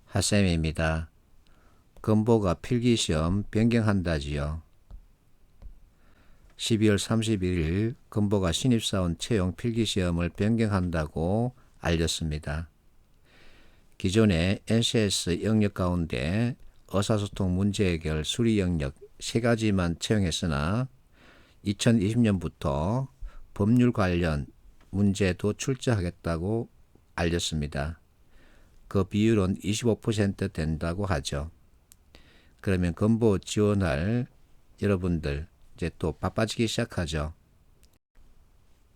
하쌤입니다. 건보가 필기시험 변경한다지요. 12월 31일 건보가 신입사원 채용 필기시험을 변경한다고 알렸습니다. 기존의 NCS 영역 가운데 의사소통 문제 해결 수리 영역 3가지만 채용했으나 2020년부터 법률 관련 문제도 출제하겠다고 알렸습니다. 그 비율은 25% 된다고 하죠. 그러면 건보 지원할 여러분들 이제 또 바빠지기 시작하죠.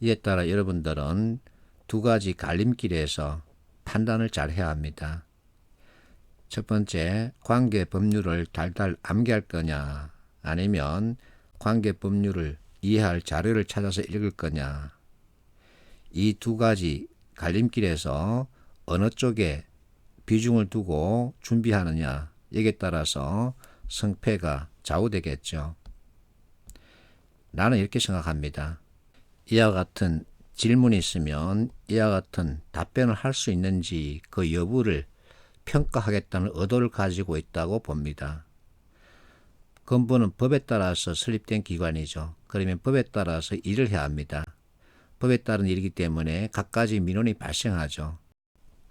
이에 따라 여러분들은 2가지 갈림길에서 판단을 잘 해야 합니다. 첫 번째, 관계 법률을 달달 암기할 거냐, 아니면 관계 법률을 이해할 자료를 찾아서 읽을 거냐. 이 2가지 갈림길에서 어느 쪽에 비중을 두고 준비하느냐, 여기에 따라서 성패가 좌우되겠죠. 나는 이렇게 생각합니다. 이와 같은 질문이 있으면 이와 같은 답변을 할 수 있는지 그 여부를 평가하겠다는 의도를 가지고 있다고 봅니다. 건보는 법에 따라서 설립된 기관이죠. 그러면 법에 따라서 일을 해야 합니다. 법에 따른 일이기 때문에 갖가지 민원이 발생하죠.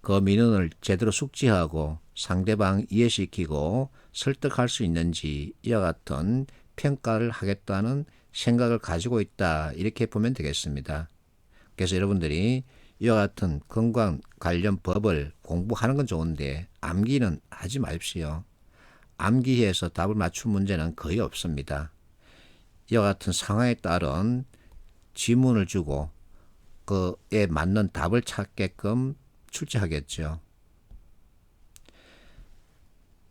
그 민원을 제대로 숙지하고 상대방 이해시키고 설득할 수 있는지 이와 같은 평가를 하겠다는 생각을 가지고 있다, 이렇게 보면 되겠습니다. 그래서 여러분들이 이와 같은 건강 관련 법을 공부하는 건 좋은데 암기는 하지 마십시오. 암기해서 답을 맞춘 문제는 거의 없습니다. 이와 같은 상황에 따른 지문을 주고 그에 맞는 답을 찾게끔 출제하겠죠.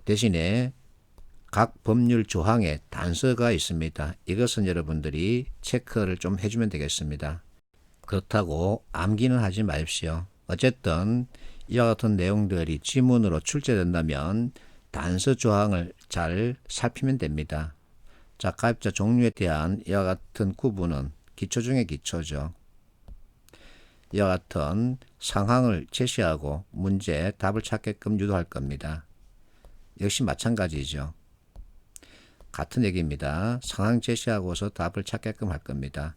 대신에 각 법률 조항에 단서가 있습니다. 이것은 여러분들이 체크를 좀 해주면 되겠습니다. 그렇다고 암기는 하지 마십시오. 어쨌든 이와 같은 내용들이 지문으로 출제된다면 단서 조항을 잘 살피면 됩니다. 자, 가입자 종류에 대한 이와 같은 구분은 기초 중에 기초죠. 이와 같은 상황을 제시하고 문제, 답을 찾게끔 유도할 겁니다. 역시 마찬가지죠. 같은 얘기입니다. 상황 제시하고서 답을 찾게끔 할 겁니다.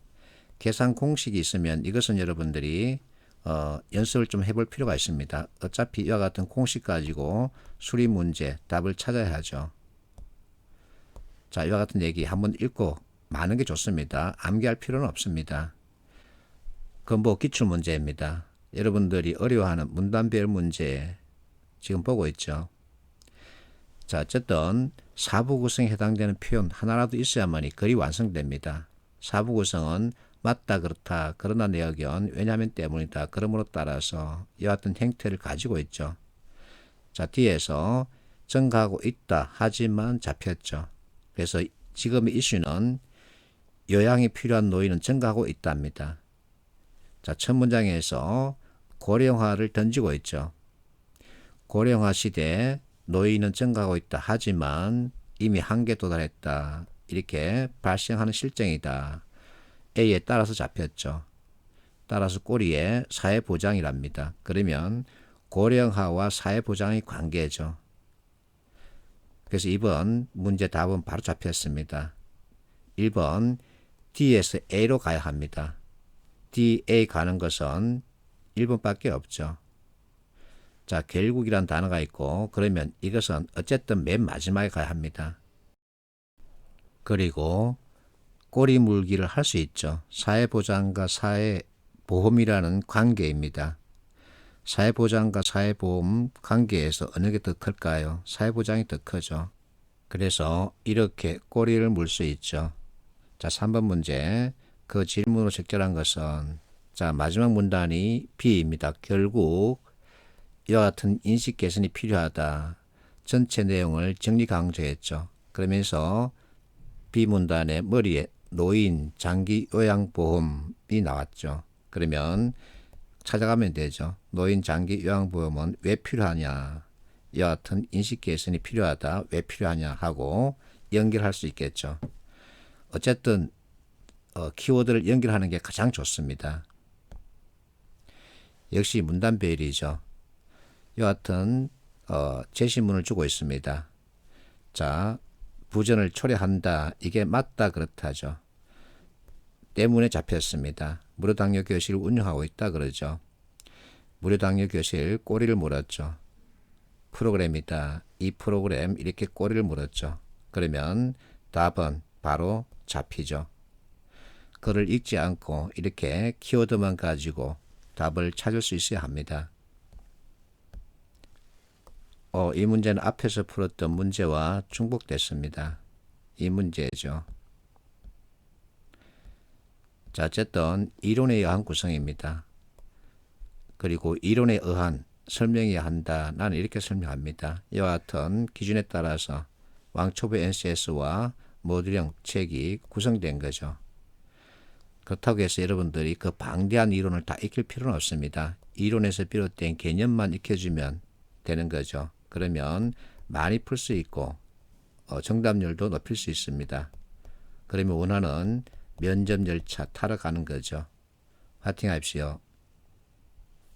계산 공식이 있으면 이것은 여러분들이 연습을 좀 해볼 필요가 있습니다. 어차피 이와 같은 공식 가지고 수리 문제, 답을 찾아야 하죠. 자, 이와 같은 얘기 한번 읽고 마는 게 좋습니다. 암기할 필요는 없습니다. 건보 기출문제입니다. 여러분들이 어려워하는 문단별 문제 지금 보고 있죠. 자, 어쨌든 사부 구성에 해당되는 표현 하나라도 있어야만이 글이 완성됩니다. 사부 구성은 맞다, 그렇다, 그러나 내 의견, 왜냐하면 때문이다, 그러므로 따라서 이와 같은 형태를 가지고 있죠. 자, 뒤에서 증가하고 있다, 하지만 잡혔죠. 그래서 지금의 이슈는 요양이 필요한 노인은 증가하고 있답니다. 자, 첫 문장에서 고령화를 던지고 있죠. 고령화 시대에 노인은 증가하고 있다, 하지만 이미 한계에 도달했다, 이렇게 발생하는 실정이다. A에 따라서 잡혔죠. 따라서 꼬리에 사회보장이랍니다. 그러면 고령화와 사회보장의 관계죠. 그래서 2번 문제 답은 바로 잡혔습니다. 1번 D에서 A로 가야 합니다. D, A 가는 것은 1번밖에 없죠. 자, 결국이란 단어가 있고, 그러면 이것은 어쨌든 맨 마지막에 가야 합니다. 그리고 꼬리 물기를 할 수 있죠. 사회보장과 사회보험이라는 관계입니다. 사회보장과 사회보험 관계에서 어느 게 더 클까요? 사회보장이 더 크죠. 그래서 이렇게 꼬리를 물 수 있죠. 자, 3번 문제. 그 질문으로 적절한 것은, 자, 마지막 문단이 B입니다. 결국 이와 같은 인식 개선이 필요하다. 전체 내용을 정리 강조했죠. 그러면서 B 문단의 머리에 노인 장기 요양보험이 나왔죠. 그러면 찾아가면 되죠. 노인 장기 요양보험은 왜 필요하냐, 이와 같은 인식 개선이 필요하다, 왜 필요하냐 하고 연결할 수 있겠죠. 어쨌든 키워드를 연결하는 게 가장 좋습니다. 역시 문단배열이죠. 이와 같은 제시문을 주고 있습니다. 자, 부전을 초래한다. 이게 맞다 그렇다죠. 때문에 잡혔습니다. 무료당뇨 교실을 운영하고 있다 그러죠. 무료당뇨 교실 꼬리를 물었죠. 프로그램이다. 이 프로그램 이렇게 꼬리를 물었죠. 그러면 답은 바로 잡히죠. 그를 읽지 않고 이렇게 키워드만 가지고 답을 찾을 수 있어야 합니다. 이 문제는 앞에서 풀었던 문제와 중복됐습니다. 이 문제죠. 자, 어쨌든 이론에 의한 구성입니다. 그리고 이론에 의한 설명해야 한다. 나는 이렇게 설명합니다. 이와 같은 기준에 따라서 왕초보 NCS와 모듈형 책이 구성된 거죠. 그렇다고 해서 여러분들이 그 방대한 이론을 다 익힐 필요는 없습니다. 이론에서 비롯된 개념만 익혀주면 되는 거죠. 그러면 많이 풀 수 있고 정답률도 높일 수 있습니다. 그러면 원하는 면접 열차 타러 가는 거죠. 화이팅 하십시오.